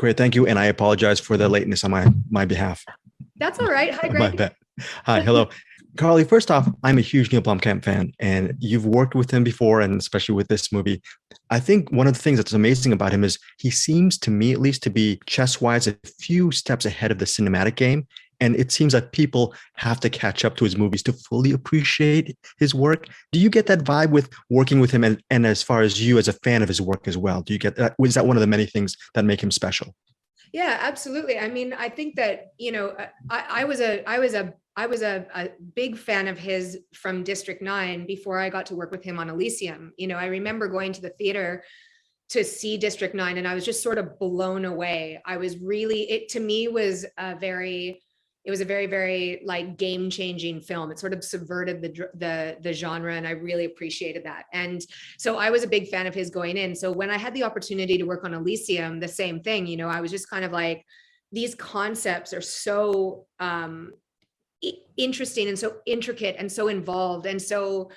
Great, thank you. And I apologize for the lateness on my behalf. That's all right. Hi, My Greg. bad. Hi, hello. Carly, first off, I'm a huge Neil Blomkamp fan, and you've worked with him before, and especially with this movie. I think one of the things that's amazing about him is he seems to me, at least, to be chess-wise a few steps ahead of the cinematic game. And it seems that people have to catch up to his movies to fully appreciate his work. Do you get that vibe with working with him, and as far as you as a fan of his work as well? Do you get that? Was that one of the many things that make him special? Yeah, absolutely. I mean, I think that, I was a big fan of his from District 9 before I got to work with him on Elysium. I remember going to the theater to see District 9 and I was just sort of blown away. I was really, it to me was a very, very like game-changing film. It sort of subverted the genre, and I really appreciated that. And so I was a big fan of his going in. So when I had the opportunity to work on Elysium, the same thing, I was just kind of like, these concepts are so interesting and so intricate and so involved and so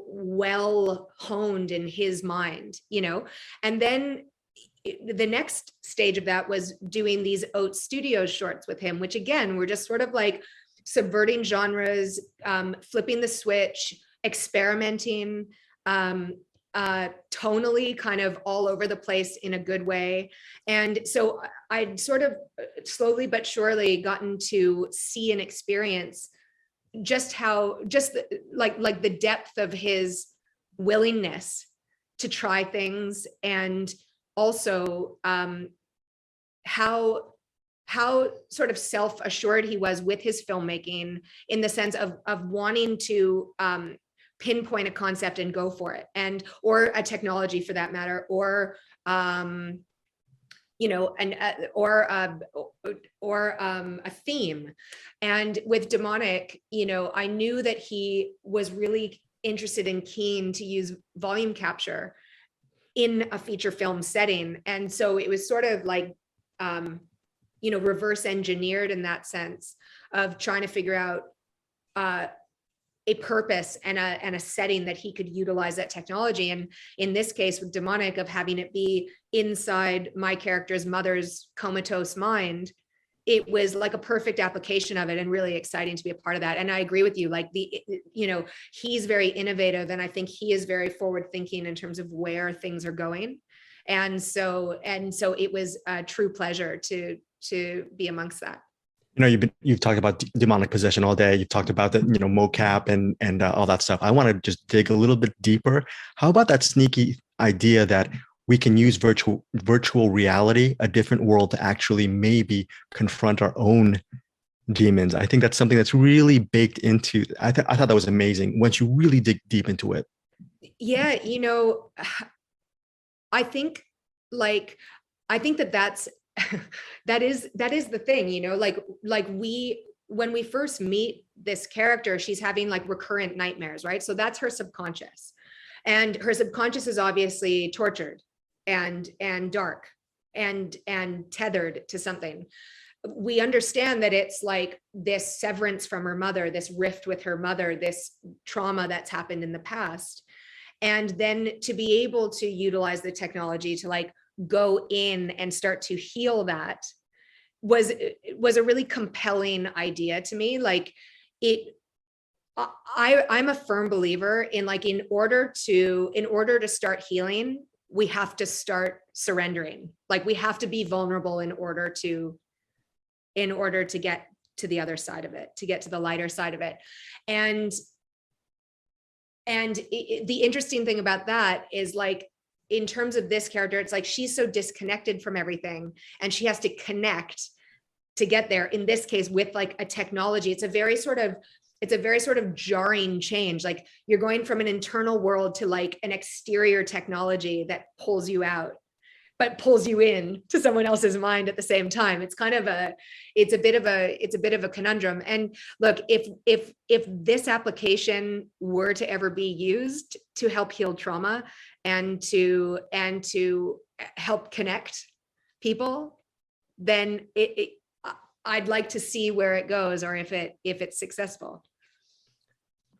well honed in his mind. And then the next stage of that was doing these Oats Studios shorts with him, which again were just sort of like subverting genres, flipping the switch, experimenting, tonally kind of all over the place in a good way. And so I'd sort of slowly but surely gotten to see and experience like the depth of his willingness to try things, and also how sort of self-assured he was with his filmmaking, in the sense of wanting to pinpoint a concept and go for it, and or a technology for that matter, or a theme. And with Demonic, I knew that he was really interested and keen to use volume capture in a feature film setting. And so it was sort of like, reverse engineered in that sense of trying to figure out a purpose and a setting that he could utilize that technology. And in this case with Demonic, of having it be inside my character's mother's comatose mind, it was like a perfect application of it, and really exciting to be a part of that. And I agree with you, like he's very innovative, and I think he is very forward thinking in terms of where things are going. And so it was a true pleasure to be amongst that. You've talked about demonic possession all day. You've talked about the mocap and all that stuff. I want to just dig a little bit deeper. How about that sneaky idea that we can use virtual reality, a different world, to actually maybe confront our own demons? I think that's something that's really baked into. I thought that was amazing once you really dig deep into it. Yeah, I think that's that is the thing, like when we first meet this character, she's having like recurrent nightmares, right? So that's her subconscious, and her subconscious is obviously tortured and dark and tethered to something. We understand that it's like this severance from her mother, this rift with her mother, this trauma that's happened in the past. And then to be able to utilize the technology to like go in and start to heal that was a really compelling idea to me. Like I'm a firm believer in, like, in order to start healing, we have to start surrendering. Like we have to be vulnerable in order to get to the other side of it, to get to the lighter side of it. And the interesting thing about that is, like, in terms of this character, it's like she's so disconnected from everything, and she has to connect to get there. In this case, with like a technology, it's a very sort of jarring change. Like you're going from an internal world to like an exterior technology that pulls you out, but pulls you in to someone else's mind at the same time. It's a bit of a conundrum. And look, if this application were to ever be used to help heal trauma and to help connect people, then I'd like to see where it goes, or if it's successful.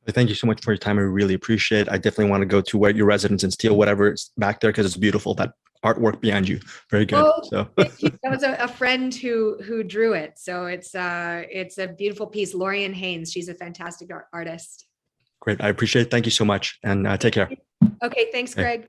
Thank you so much for your time. I really appreciate it. I definitely want to go to your residence and steal whatever is back there, because it's beautiful. That artwork behind you. Very good. Oh, So thank you. That was a friend who drew it. So it's a beautiful piece. Lorian Haynes, she's a fantastic artist. great. I appreciate it. Thank you so much. And take care. Okay, thanks, Okay. Greg.